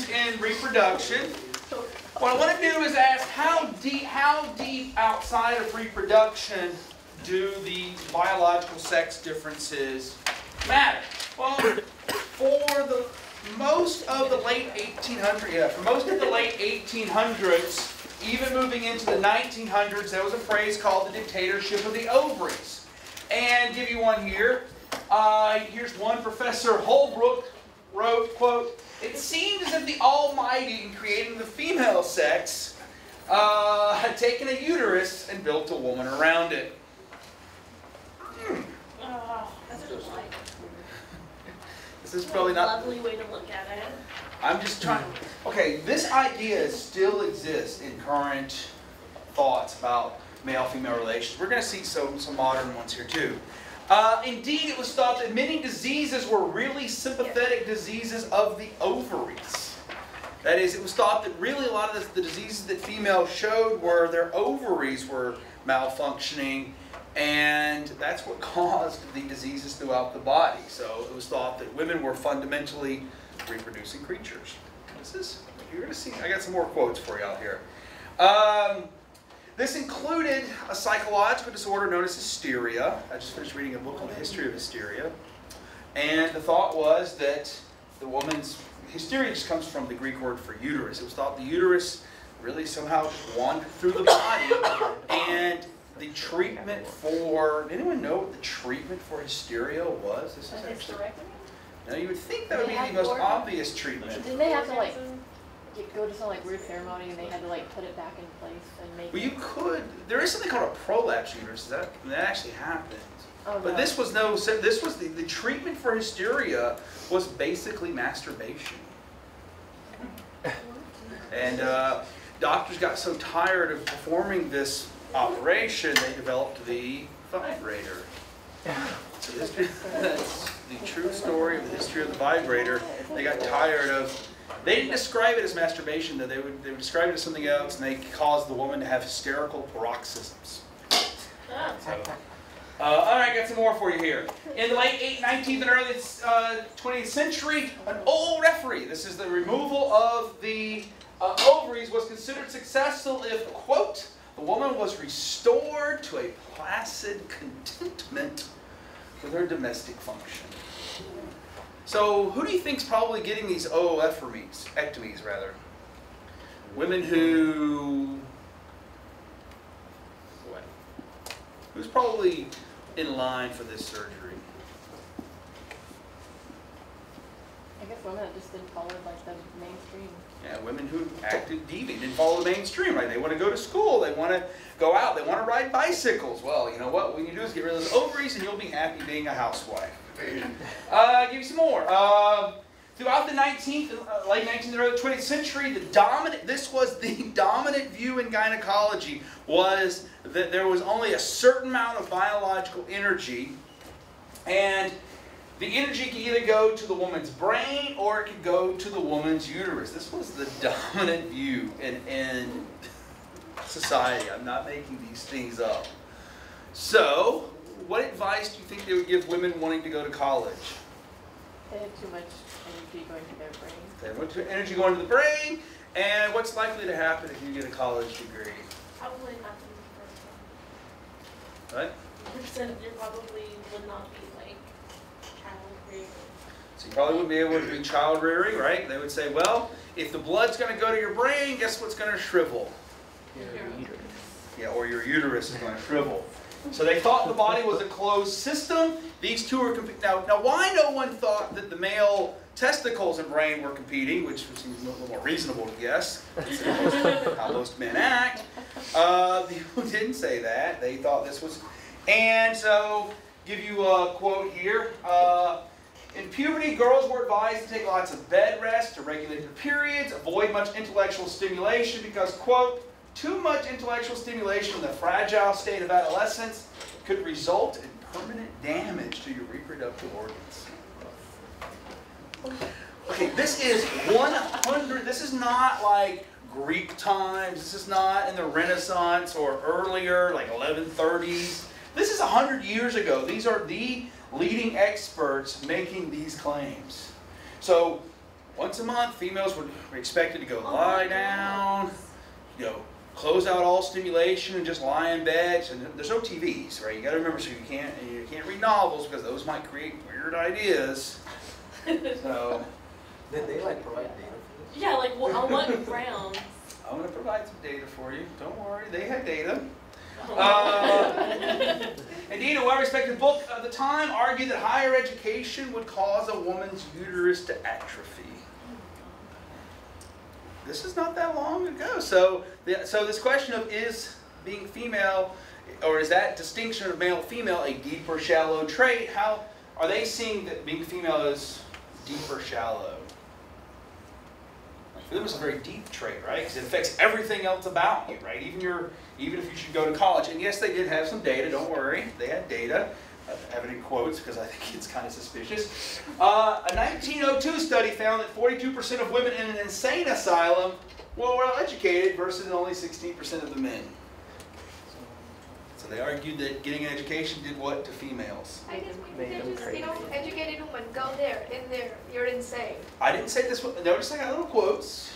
used in reproduction. What I want to do is ask how deep outside of reproduction do the biological sex differences matter? Well, for most of the late 1800s, even moving into the 1900s, there was a phrase called the dictatorship of the ovaries. And give you one here. Here's one. Professor Holbrook wrote, quote, "It seemed as if the Almighty, in creating the female sex, had taken a uterus and built a woman around it." That's just like This is probably not... a lovely way to look at it. I'm just trying... Okay, this idea still exists in current thoughts about male-female relations. We're going to see some modern ones here too. Indeed, it was thought that many diseases were really sympathetic diseases of the ovaries. That is, it was thought that really a lot of the diseases that females showed were their ovaries were malfunctioning, and that's what caused the diseases throughout the body. So it was thought that women were fundamentally reproducing creatures. You're going to see, I got some more quotes for you out here. This included a psychological disorder known as hysteria. I just finished reading a book on the history of hysteria. And the thought was that the woman's... Hysteria just comes from the Greek word for uterus. It was thought the uterus really somehow just wandered through the body. And the treatment for... Anyone know what the treatment for hysteria was? This is actually... Now you would think that would be the most obvious treatment. Didn't they have to like go to some like weird ceremony and they had to like put it back in place and make Well, you could. There is something called a prolapse uterus. That actually happens. Oh, but no. this was no. This was the treatment for hysteria was basically masturbation. And doctors got so tired of performing this operation, they developed the vibrator. So that's the true story of the history of the vibrator. They got tired of... They didn't describe it as masturbation, though. They would describe it as something else, and they caused the woman to have hysterical paroxysms. So, all right, got some more for you here. In the late 19th and early 20th century, an old referee, this is the removal of the ovaries, was considered successful if, quote, the woman was restored to a placid contentment with her domestic function. So, who do you think's probably getting these ectomies, rather? Women who... What? Who's probably in line for this surgery? I guess women that just didn't follow like the mainstream. Yeah, women who acted deviant, didn't follow the mainstream, right? They want to go to school, they want to go out, they want to ride bicycles. Well, you know what you do is get rid of those ovaries and you'll be happy being a housewife. Give you some more. Throughout the late 19th and early 20th century, this was the dominant view in gynecology, was that there was only a certain amount of biological energy, and the energy could either go to the woman's brain or it could go to the woman's uterus. This was the dominant view in society. I'm not making these things up. So, what advice do you think they would give women wanting to go to college? They had too much energy going to their brain. They have too much energy going to the brain, and what's likely to happen if you get a college degree? Probably not the first one. Right? You probably would not be like child rearing. So you probably wouldn't be able to do child rearing, right? They would say, well, if the blood's going to go to your brain, guess what's going to shrivel? Your uterus. Yeah, or your uterus is going to shrivel. So they thought the body was a closed system. These two are now why no one thought that the male testicles and brain were competing, which seems a little more reasonable to guess, how most men act. People didn't say that. They thought this was... And so, give you a quote here. In puberty, girls were advised to take lots of bed rest to regulate their periods, avoid much intellectual stimulation because, quote, too much intellectual stimulation in the fragile state of adolescence could result in permanent damage to your reproductive organs. Okay, this is 100, this is not like Greek times, this is not in the Renaissance or earlier, like 1130s. This is 100 years ago. These are the leading experts making these claims. So, Once a month, females were expected to go lie down, close out all stimulation and just lie in bed. And there's no TVs, right? You got to remember, so you can't read novels because those might create weird ideas. So, Did they like provide data for this? Yeah, like on what grounds? I'm going to provide some data for you. Don't worry, they had data. Indeed, a well-respected book of the time argued that higher education would cause a woman's uterus to atrophy. This is not that long ago. So this question of is being female, or is that distinction of male-female a deep or shallow trait? How are they seeing that being female is deep or shallow? For them, it's a very deep trait, right? Because it affects everything else about you, right? Even if you should go to college. And yes, they did have some data. Don't worry, they had data. I have it in quotes because I think it's kind of suspicious. A 1902 study found that 42% of women in an insane asylum were well educated versus only 16% of the men. So they argued that getting an education did what to females? I guess maybe they just, educated women, go there, in there, you're insane. I didn't say this. Notice I got little quotes.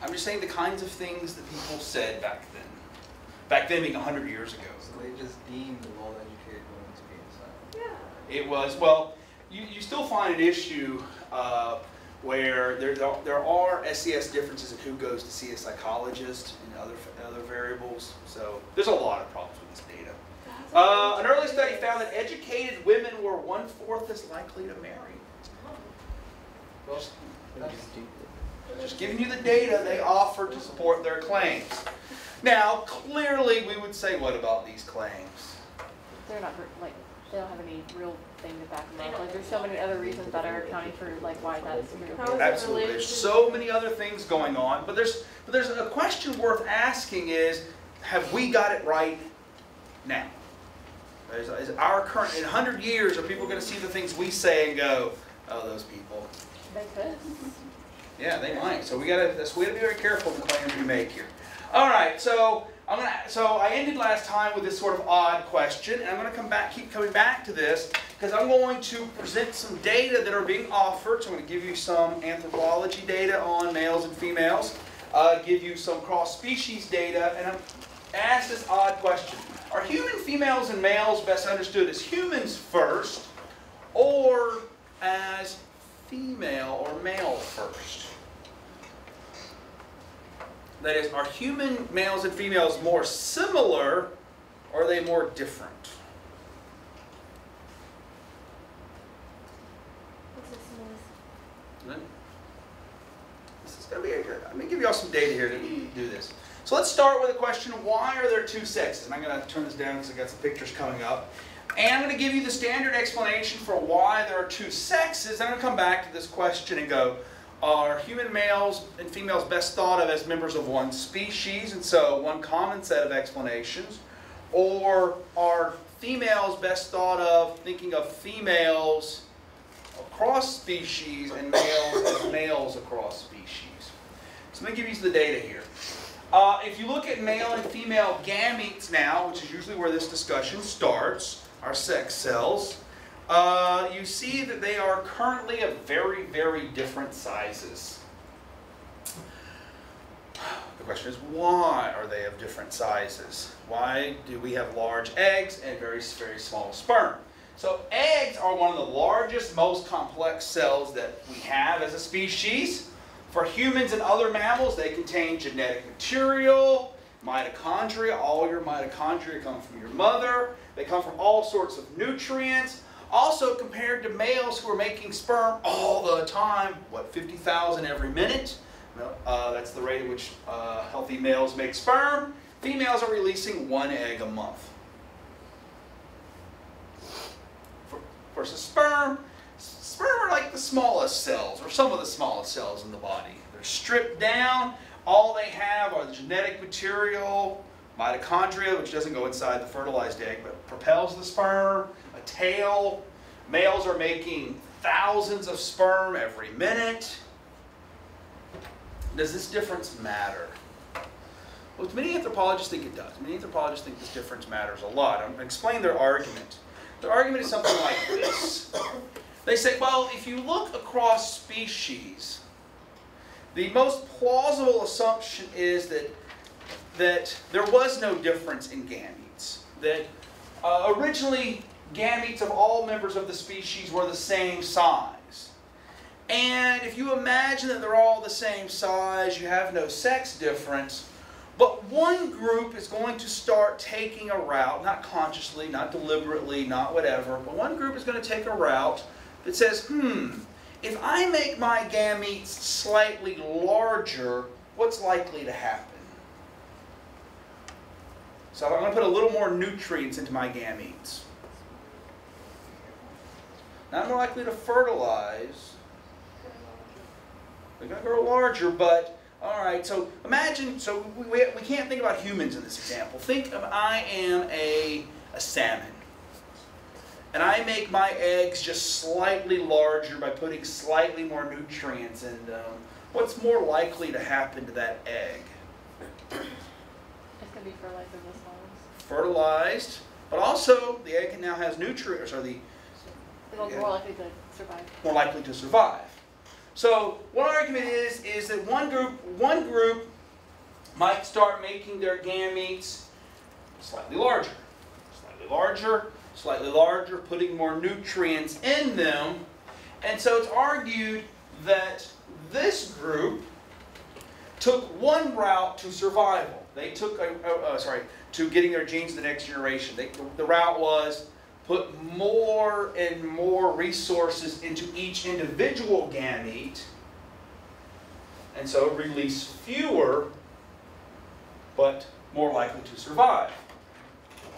I'm just saying the kinds of things that people said back then. Back then being 100 years ago. So they just deemed the well-educated women to be insane. Yeah. It was, well, you still find an issue where there are SES differences in who goes to see a psychologist and other variables. So there's a lot of problems with this data. An early study found that educated women were 1/4 as likely to marry. Well, Just giving you the data they offered to support their claims. Now, clearly we would say, what about these claims? They're not, like, they don't have any real thing to back them up. Like, there's so many other reasons that are accounting for, like, why that is true. How is it Absolutely. related There's to- so many other things going on, but there's a question worth asking is, have we got it right now? Is our current, in 100 years, are people going to see the things we say and go, oh, those people? They could. Yeah, they might. So we gotta be very careful in the claims we make here. All right, so I ended last time with this sort of odd question, and I'm going to keep coming back to this because I'm going to present some data that are being offered. So I'm going to give you some anthropology data on males and females, give you some cross-species data, and I'm asked this odd question: are human females and males best understood as humans first, or as female or male first? That is, are human males and females more similar, or are they more different? This is going to be good. I'm going to give you all some data here to do this. So let's start with a question: why are there two sexes? And I'm going to turn this down because I've got some pictures coming up. And I'm going to give you the standard explanation for why there are two sexes. And I'm going to come back to this question and go, are human males and females best thought of as members of one species, and so one common set of explanations? Or are females best thought of thinking of females across species and males as males across species? So let me give you the data here. If you look at male and female gametes now, which is usually where this discussion starts, our sex cells, you see that they are currently of very, very different sizes. The question is, why are they of different sizes? Why do we have large eggs and very, very small sperm? So eggs are one of the largest, most complex cells that we have as a species. For humans and other mammals, they contain genetic material, mitochondria. All your mitochondria come from your mother. They come from all sorts of nutrients. Also, compared to males who are making sperm all the time, what, 50,000 every minute? That's the rate at which healthy males make sperm. Females are releasing 1 egg a month. Versus sperm are like the smallest cells, or some of the smallest cells in the body. They're stripped down. All they have are the genetic material, mitochondria, which doesn't go inside the fertilized egg, but propels the sperm, a tail. Males are making thousands of sperm every minute. Does this difference matter? Well, many anthropologists think it does. Many anthropologists think this difference matters a lot. I'm going to explain their argument. Their argument is something like this. They say, well, if you look across species, the most plausible assumption is that there was no difference in gametes. That originally, gametes of all members of the species were the same size. And if you imagine that they're all the same size, you have no sex difference. But one group is going to start taking a route, not consciously, not deliberately, not whatever, but one group is going to take a route that says, if I make my gametes slightly larger, what's likely to happen? So I'm going to put a little more nutrients into my gametes. Now I'm more likely to fertilize. They're going to grow larger, but all right, so imagine, so we can't think about humans in this example. Think of I am a salmon. And I make my eggs just slightly larger by putting slightly more nutrients in them. What's more likely to happen to that egg? It's going to be fertilized in this ones. Fertilized, but also the egg now has nutrients, or It's more likely to survive. More likely to survive. So one argument is that one group might start making their gametes slightly larger, slightly larger, slightly larger, putting more nutrients in them. And so it's argued that this group took one route to survival. They took to getting their genes to the next generation. The route was put more and more resources into each individual gamete, and so release fewer, but more likely to survive.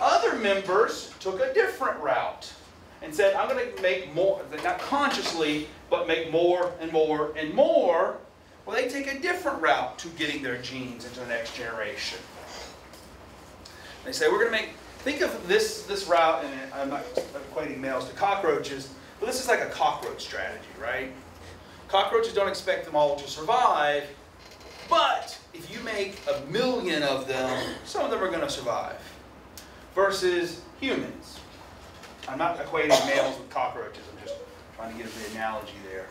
Other members took a different route and said, I'm going to make more, not consciously, but make more and more and more. Well, they take a different route to getting their genes into the next generation. They say, we're going to make, think of this route, and I'm not equating males to cockroaches, but this is like a cockroach strategy, right? Cockroaches don't expect them all to survive, but if you make 1 million of them, some of them are going to survive. Versus humans. I'm not equating males with cockroaches, I'm just trying to give the analogy there.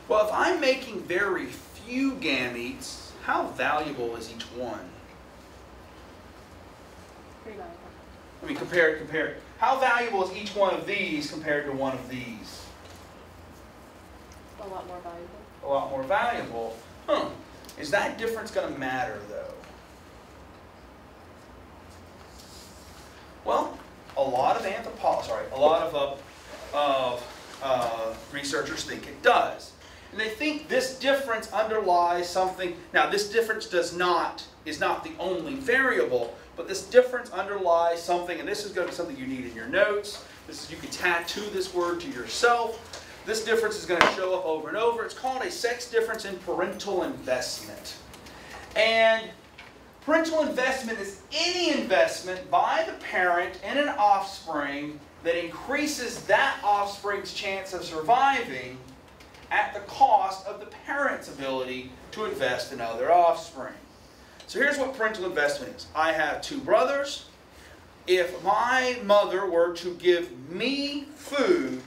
Well, if I'm making very few gametes, how valuable is each one? Pretty valuable. I mean, compare. How valuable is each one of these compared to one of these? A lot more valuable. A lot more valuable. Is that difference going to matter, though? Well, a lot of researchers think it does. And they think this difference underlies something. Now, this difference is not the only variable, but this difference underlies something, and this is going to be something you need in your notes. You can tattoo this word to yourself. This difference is going to show up over and over. It's called a sex difference in parental investment. And parental investment is any investment by the parent in an offspring that increases that offspring's chance of surviving at the cost of the parent's ability to invest in other offspring. So here's what parental investment is. I have 2 brothers. If my mother were to give me food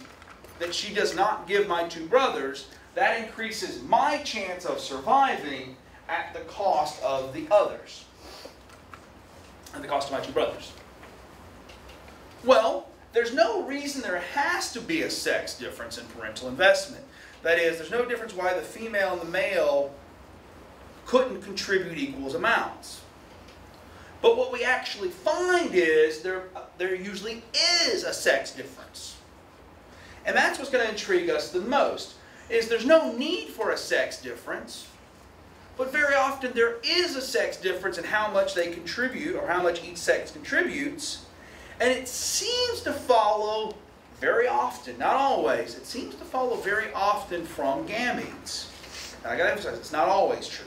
that she does not give my 2 brothers, that increases my chance of surviving at the cost of the others. At the cost of my 2 brothers. Well, there's no reason there has to be a sex difference in parental investment. That is, there's no difference why the female and the male couldn't contribute equal amounts. But what we actually find is there usually is a sex difference. And that's what's going to intrigue us the most, is there's no need for a sex difference. But very often there is a sex difference in how much they contribute, or how much each sex contributes. And it seems to follow very often, not always, it seems to follow very often from gametes. Now, I got to emphasize, it's not always true.